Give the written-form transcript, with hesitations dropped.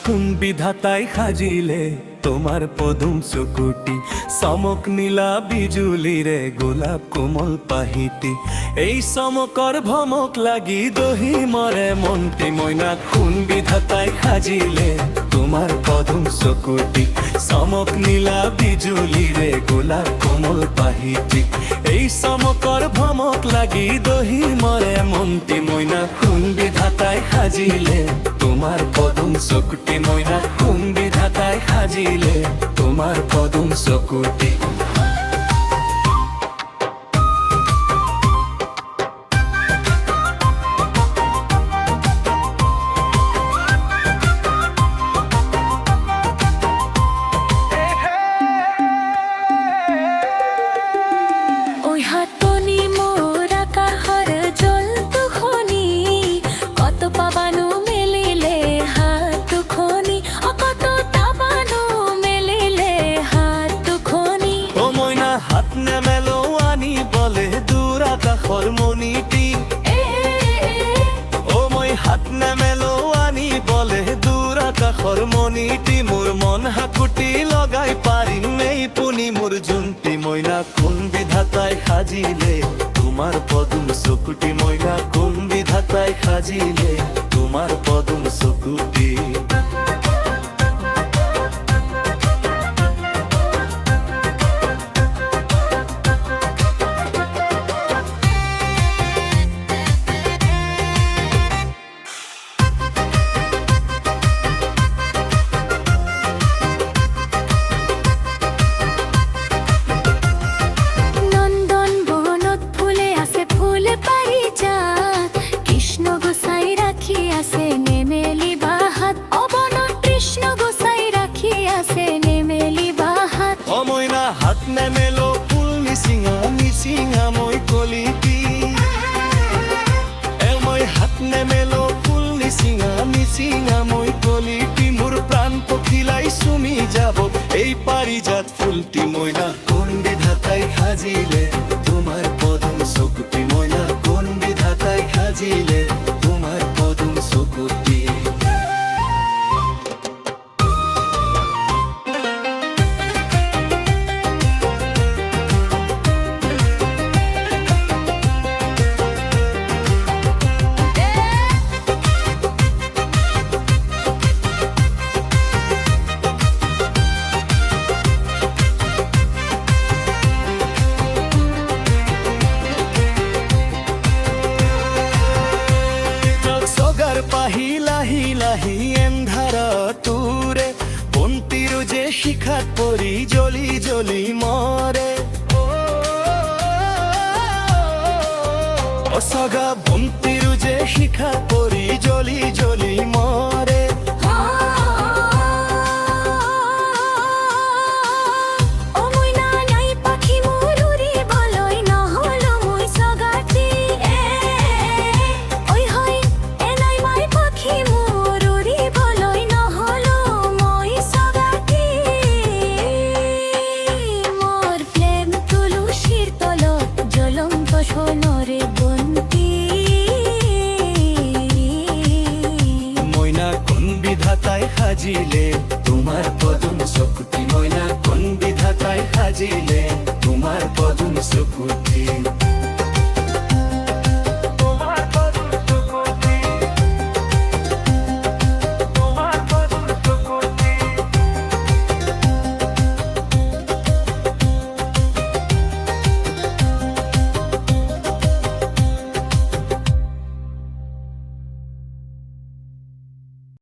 কোন বিধাতাই খাজিলে তোমার পদুম চকুটি চমক নীলা বিজুলি রে গোলাপ কোমল পাহিটি এই চমকৰ ভমক লাগি দহি মরে মনটি মইনা কোন বিধাতাই খাজিলে তোমার পদুম চকুটি চমক নীলা বিজুলি রে গোলাপ কোমল পাহিটি এই চমকৰ ভমক লাগি দহি মরে মনটি মইনা কোন বিধাতাই খাজিলে তোমার পদুম চকুটি মইনা কোন বিধাতাই খাজিলে তোমার পদুম চকুটি মনিটি ও মই হাত নেমেলো আনি বলে দূর আকাশৰ মনিটি মোর মন হাকুটি লগাই পাৰিম এই পুনি মোর জুন্তি মইনা কোন বিধাতাই খাজিলে তোমার পদুম চকুটি মইনা কোন বিধাতাই খাজিলে তোমার পদুম চকুটি হাত নেমেলো ফুল নিচিঙা নিচিঙা মই কলিটি মই হাত নেমেলো ফুল নিচিঙা নিচিঙা মই কলিটি মোর প্রাণ পখিলাই চুমি যাব এই পাৰিজাত ফুলটি মইনা কোন বিধাতাই খাজিলে তোমার পদুম চকুটি মইনা কোন বিধাতাই খাজিলে তোমার পদুম চকুটি লাহি লাহি এন্ধাৰ তোৰে বন্তিৰ যে শিখাত পৰি জ্বলি জ্বলি মৰে অসগা বন্তিৰ যে শিখাত পৰি জ্বলি জ্বলি মৰে খাজিলে তোমার পদুম চকুটি মইনা কোন বিধাতাই খাজিলে তোমার পদুম চকুটি